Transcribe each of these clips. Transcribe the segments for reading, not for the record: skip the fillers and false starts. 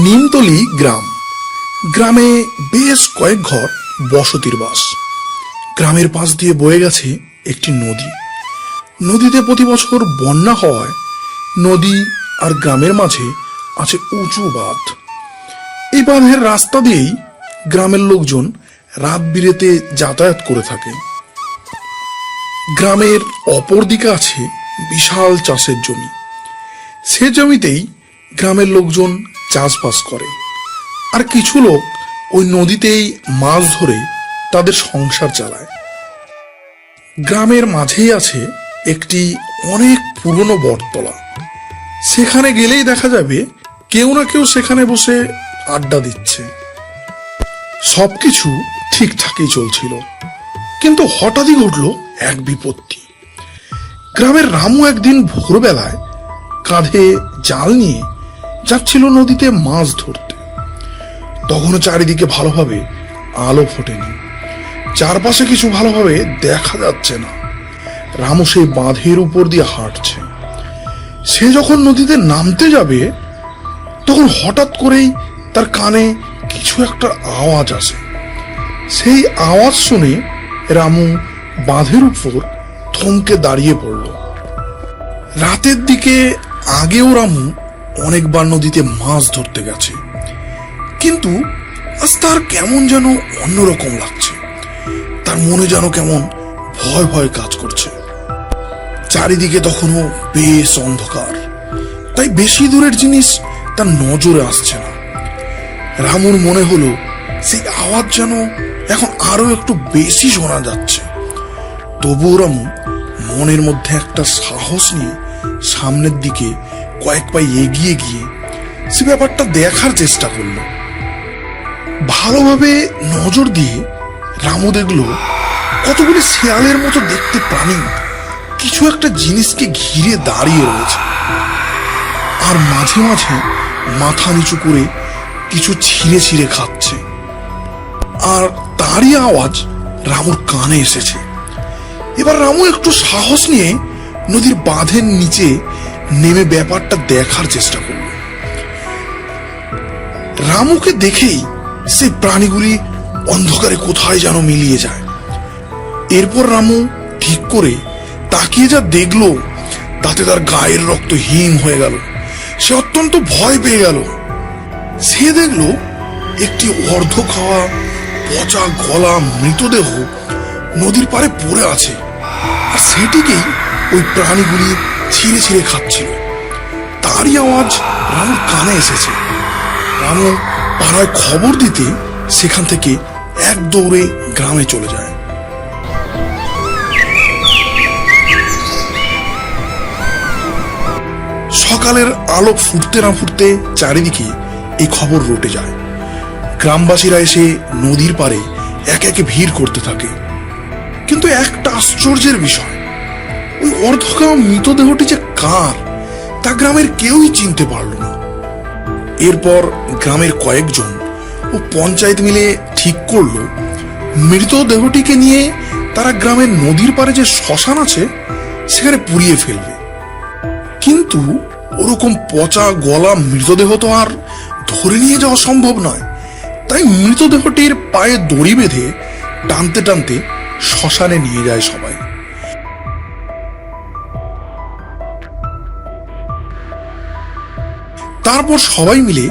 নিমতলি গ্রাম। গ্রামে বেশ কয়েক ঘর বসতির বাস। গ্রামের পাশ দিয়ে বয়ে গেছে একটি নদী। নদীতে প্রতি বছর বন্যা হওয়ায় নদী আর গ্রামের মাঝে আছে উঁচু বাঁধ। এই বাঁধের রাস্তা দিয়েই গ্রামের লোকজন রাত বিরেতে যাতায়াত করে থাকে। গ্রামের অপর দিকে আছে বিশাল চাষের জমি। সে জমিতেই গ্রামের লোকজন চাষবাস করে, আর কিছু লোক ওই নদীতেই মাছ ধরে তাদের সংসার চালায়। গ্রামের মাঝেই আছে একটি অনেক পুরনো বটতলা। সেখানে গেলেই দেখা যাবে কেউ না কেউ সেখানে বসে আড্ডা দিচ্ছে। সবকিছু ঠিকঠাকই চলছিল, কিন্তু হঠাৎই ঘটল এক বিপত্তি। গ্রামের রামু একদিন ভোরবেলায় কাঁধে জাল নিয়ে যাচ্ছিল নদীতে মাছ ধরতে। তখনও চারিদিকে ভালোভাবে আলো ফোটেনি, চারপাশে কিছু ভালোভাবে দেখা যাচ্ছে না। রামু সেই বাঁধের উপর দিয়ে হাঁটছে। সে যখন নদীতে নামতে যাবে তখন হঠাৎ করেই তার কানে কিছু একটা আওয়াজ আসে। সেই আওয়াজ শুনে রামু বাঁধের উপর থমকে দাঁড়িয়ে পড়ল। রাতের দিকে আগেও রামু অনেকবার নদীতে মাছ ধরতে গেছে, কিন্তু আজ তার কেমন যেন অন্যরকম লাগছে। তার মনে যেন কেমন ভয় ভয় কাজ করছে। চারিদিকে তখনও বেশ অন্ধকার, তাই বেশি দূরের জিনিস তার নজরে আসছে না। রামুর মনে হলো সেই আওয়াজ যেন এখন আরো একটু বেশি শোনা যাচ্ছে। তবুও রামু মনের মধ্যে একটা সাহস নিয়ে সামনের দিকে কয়েক পাই এগিয়ে গিয়ে সে ব্যাপারটা দেখার চেষ্টা করলো। ভালোভাবে নজর দিয়ে রামু দেখলো কতগুলি শেয়ালের মতো দেখতে প্রাণী কিছু একটা জিনিসকে ঘিরে দাঁড়িয়ে রয়েছে, আর মাঝে মাঝে মাথা নিচু করে কিছু ছিঁড়ে ছিঁড়ে খাচ্ছে। আর তারই আওয়াজ রামুর কানে এসেছে। এবার রামু একটু সাহস নিয়ে নদীর বাঁধের নিচে নেমে ব্যাপারটা দেখার চেষ্টা করল। রামুকে দেখেই সেই প্রাণীগুলি অন্ধকারে কোথায় যেন মিলিয়ে যায়। এরপর রামু ঠিক করে তাকিয়ে যা দেখলো তাতে তার গায়ের রক্ত হিম হয়ে গেল। সে অত্যন্ত ভয় পেয়ে গেল। সে দেখলো একটি অর্ধ খাওয়া পচা গলা মৃতদেহ নদীর পাড়ে পড়ে আছে, আর সেটিকেই ওই প্রাণীগুলি ছিঁড়ে ছিঁড়ে খাচ্ছিল। তারই আওয়াজ রামুর কানে এসেছে। রামু পাড়ায় খবর দিতে সেখান থেকে এক দৌড়ে গ্রামে চলে যায়। সকালের আলো ফুটতে না ফুটতে চারিদিকে এই খবর রটে যায়। গ্রামবাসীরা এসে নদীর পাড়ে একে একে ভিড় করতে থাকে। কিন্তু একটা আশ্চর্যের বিষয়, ওই অর্ধখাওয়া মৃতদেহটি যে কার তা গ্রামের কেউই চিনতে পারল না। এরপর গ্রামের কয়েকজন ও পঞ্চায়েত মিলে ঠিক করলো মৃতদেহটিকে নিয়ে তারা গ্রামের নদীর পাড়ে যে শ্মশান আছে সেখানে পুড়িয়ে ফেলবে। কিন্তু ওরকম পচা গলা মৃতদেহ তো আর ধরে নিয়ে যাওয়া সম্ভব নয়, তাই মৃতদেহটির পায়ে দড়ি বেঁধে টানতে টানতে শ্মশানে নিয়ে যায় সবাই। তারপর সবাই মিলে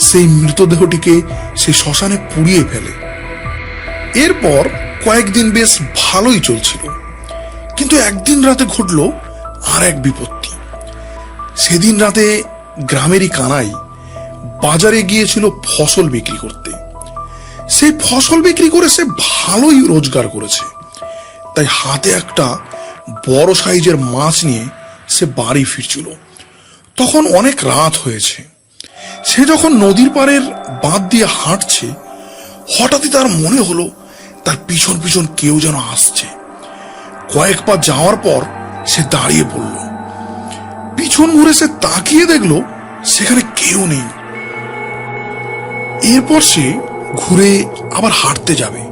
সেই মৃতদেহটিকে সেই শ্মশানে পুড়িয়ে ফেলে। এরপর কয়েকদিন বেশ ভালোই চলছিল, কিন্তু একদিন রাতে ঘটলো আর এক বিপত্তি। সেদিন রাতে গ্রামেরই কানাই বাজারে গিয়েছিল ফসল বিক্রি করতে। সেই ফসল বিক্রি করে সে ভালোই রোজগার করেছে, তাই হাতে একটা বড় সাইজের মাছ নিয়ে সে বাড়ি ফিরছিল। তখন অনেক রাত হয়েছে। সে যখন নদীর পাড়ের বাঁধ দিয়ে হাঁটছে, হঠাৎই তার মনে হলো তার পিছন পিছন কেউ যেন আসছে। কয়েক পা যাওয়ার পর সে দাঁড়িয়ে পড়ল। পিছন ঘুরে সে তাকিয়ে দেখলো সেখানে কেউ নেই। এরপর সে ঘুরে আবার হাঁটতে যাবে,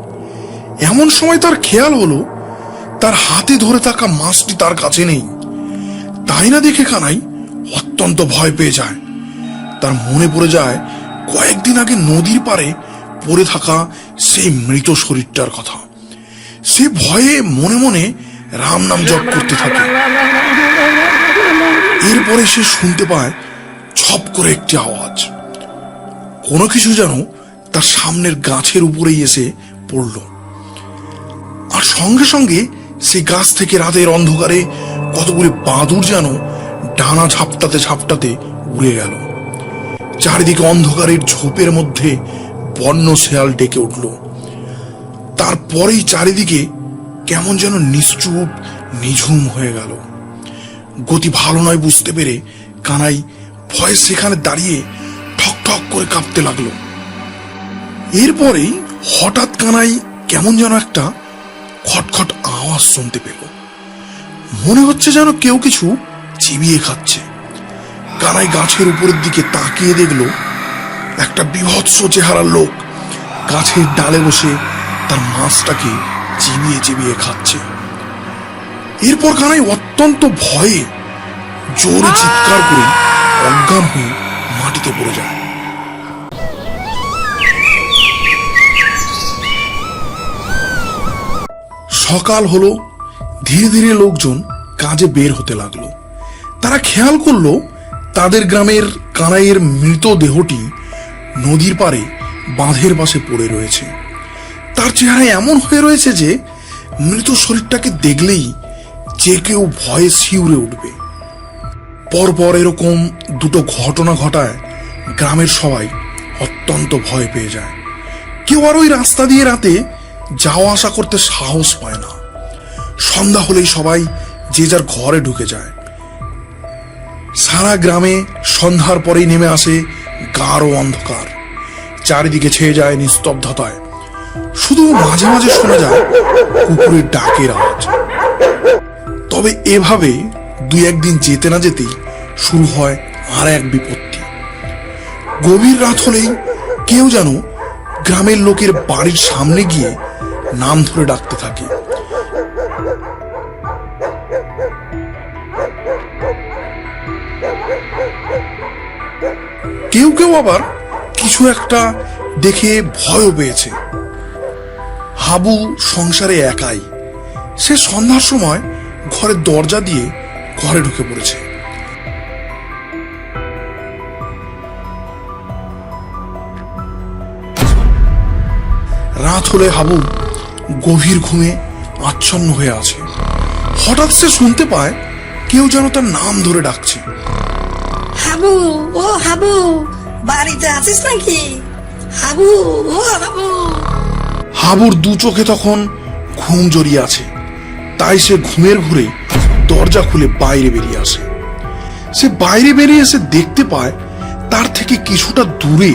এমন সময় তার খেয়াল হলো তার হাতে ধরে থাকা মাছটি তার কাছে নেই। তাই না দেখে কানাই অত্যন্ত ভয় পেয়ে যায়। তার মনে পড়ে যায় কয়েকদিন আগে নদীর পাড়ে পড়ে থাকা সেই মৃত শরীরটার কথা। সে ভয়ে মনে মনে রাম নাম জপ করতে থাকে। এরপরে সে শুনতে পায় ছপ করে একটি আওয়াজ, কোনো কিছু যেন তার সামনের গাছের উপরেই এসে পড়ল। আর সঙ্গে সঙ্গে সে গাছ থেকে রাতের অন্ধকারে কতগুলি বাদুড় যেন ডানা ঝাপটাতে ঝাপটাতে উড়ে গেল। চারিদিকে অন্ধকারের ঝোপের মধ্যে বন্য শেয়াল ডেকে উঠল। তারপরেই চারিদিকে কেমন যেন নিশ্চুপ নিঝুম হয়ে গেল। গতি ভালো নয় বুঝতে পেরে কানাই ভয়ে সেখানে দাঁড়িয়ে ঠক ঠক করে কাঁপতে লাগলো। এরপরেই হঠাৎ কানাই কেমন যেন একটা খটখট আওয়াজ শুনতে পেল। মনে হচ্ছে যেন কেউ কিছু চিবিয়ে খাচ্ছে। কানাই গাছের উপরের দিকে তাকিয়ে দেখল একটা বীভৎস চেহারার লোক গাছের ডালে বসে তার মাছটাকে চিবিয়ে চিবিয়ে খাচ্ছে। এরপর কানাই অত্যন্ত ভয়ে জোরে চিৎকার করে অজ্ঞান হয়ে মাটিতে পড়ে যায়। সকাল হলো, ধীরে ধীরে লোকজন কাজে বের হতে লাগলো। তারা খেয়াল করলো তাদের গ্রামের কানাইয়ের মৃতদেহটি নদীর পাড়ে বাঁধের পাশে পড়ে রয়েছে। তার চেহারা এমন হয়ে রয়েছে যে মৃত শরীরটাকে দেখলেই যে কেউ ভয়ে শিউরে উঠবে। পরপর এরকম দুটো ঘটনা ঘটায় গ্রামের সবাই অত্যন্ত ভয় পেয়ে যায়। কেউ আর ওই রাস্তা দিয়ে রাতে যাওয়া আসা করতে সাহস পায় না। সন্ধ্যা হলেই সবাই যে যার ঘরে ঢুকে যায়। সারা গ্রামে সন্ধ্যার পরেই নেমে আসে গাঢ় অন্ধকার। চারিদিকে ছেয়ে যায় নিস্তব্ধতায়। শুধু মাঝে মাঝে শোনা যায় কুকুরের ডাকের আওয়াজ। তবে এভাবে দুই একদিন যেতে না যেতেই শুরু হয় আর এক বিপত্তি। গভীর রাত হলেই কেউ যেন গ্রামের লোকের বাড়ির সামনে গিয়ে নাম ধরে ডাকতে থাকে। কেউ কেউ আবার কিছু একটা দেখে ভয়ও পেয়েছে। হাবু সংসারে একাই। সে সন্ধ্যার সময় ঘরের দরজা দিয়ে ঘরে ঢুকে পড়েছে। রাত হলে হাবু গভীর ঘুমে আচ্ছন্ন হয়ে আছে। হঠাৎ সে শুনতে পায় কেউ যেন তার নাম ধরে ডাকছে। হাবু, ও হাবু, বাড়িতে আছিস নাকি? হাবু, ও হাবু। হাবুর দু চোখে তখন ঘুম জড়িয়ে আছে, তাই সে ঘুমের ঘুরে দরজা খুলে বাইরে বেরিয়ে আসে। সে বাইরে বেরিয়ে এসে দেখতে পায় তার থেকে কিছুটা দূরে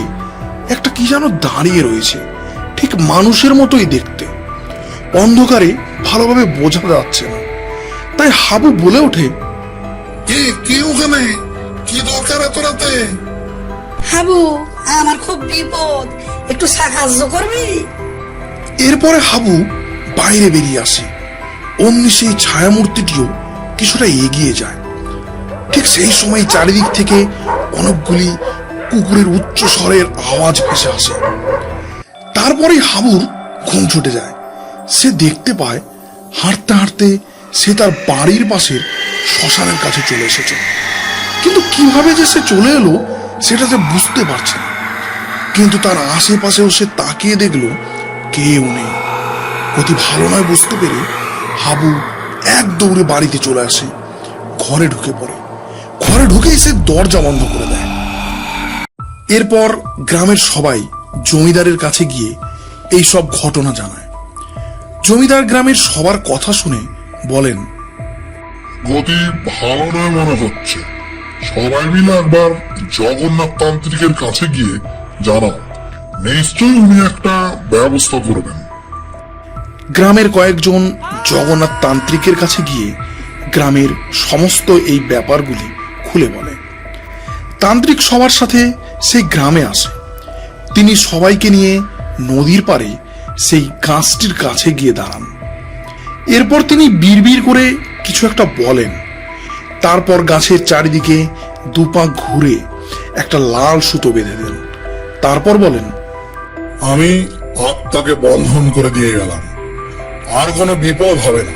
একটা কি যেন দাঁড়িয়ে রয়েছে, ঠিক মানুষের মতোই দেখতে। অন্ধকারে ভালোভাবে বোঝা যাচ্ছে না, তাই হাবু বলে ওঠে, কে ওখানে? কি দরকার এত রাতে? হাবু, আমার খুব বিপদ, একটু সাহায্য করবি? এরপরে হাবু বাইরে বেরিয়ে আসে। অমনি সেই ছায়ামূর্তিটিও কিছুটা এগিয়ে যায়। ঠিক সেই সময় চারিদিক থেকে অনেকগুলি কুকুরের উচ্চ স্বরের আওয়াজ ভেসে আসে। তারপরে হাবুর ঘুম ছুটে যায়। সে দেখতে পায় হাঁটতে হাঁটতে সে তার বাড়ির পাশের শ্মশানের কাছে চলে এসেছে। কিন্তু কিভাবে যে সে চলে এলো সেটা সে বুঝতে পারছে না। কিন্তু তার আশেপাশেও সে তাকিয়ে দেখলো কেউ নেই। গতি ভালো নয় বুঝতে পেরে হাবু এক দৌড়ে বাড়িতে চলে আসে, ঘরে ঢুকে পড়ে। ঘরে ঢুকেই সে দরজা বন্ধ করে দেয়। এরপর গ্রামের সবাই জমিদারের কাছে গিয়ে এই সব ঘটনা জানায়। জমিদার গ্রামের সবার কথা শুনে বলেন, গতি ভালো নয় মনে হচ্ছে, সবাই মিলে একবার জগন্নাথ তান্ত্রিকের কাছে গিয়ে জানাও, নিশ্চয়ই উনি একটা ব্যবস্থা করবেন। গ্রামের কয়েকজন জগন্নাথ তান্ত্রিকের কাছে গিয়ে গ্রামের সমস্ত এই ব্যাপারগুলি খুলে বলে। তান্ত্রিক সবার সাথে সেই গ্রামে আসে। তিনি সবাইকে নিয়ে নদীর পাড়ে সেই গাছটির কাছে গিয়ে দাঁড়ান। এরপর তিনি বিড়বিড় করে কিছু একটা বলেন। তারপর গাছের চারিদিকে দুপা ঘুরে একটা লাল সুতো বেঁধে দেন। তারপর বলেন, আমি আত্মাকে বন্ধন করে দিয়ে গেলাম, আর কোনো বিপদ হবে না।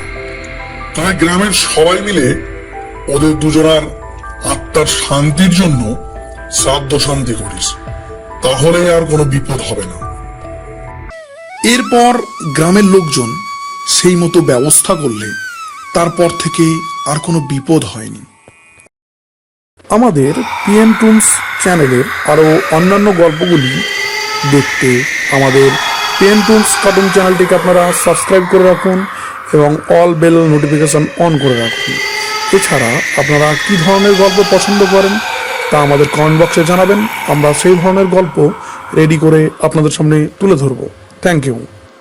তাই গ্রামের সবাই মিলে ওদের দুজনার আত্মার শান্তির জন্য শ্রাদ্ধ শান্তি করিস, তাহলে আর কোনো বিপদ হবে না। এরপর গ্রামের লোকজন সেই মতো ব্যবস্থা করলে তারপর থেকে আর কোনো বিপদ হয়নি। আমাদের পিএন টুনস চ্যানেলের আরও অন্যান্য গল্পগুলি দেখতে আমাদের পিএন টুনস কার্টুন চ্যানেলটিকে আপনারা সাবস্ক্রাইব করে রাখুন এবং অল বেল নোটিফিকেশন অন করে রাখুন। এছাড়া আপনারা কী ধরনের গল্প পছন্দ করেন তা আমাদের কমেন্ট বক্সে জানাবেন, আমরা সেই ধরনের গল্প রেডি করে আপনাদের সামনে তুলে ধরব। Thank you.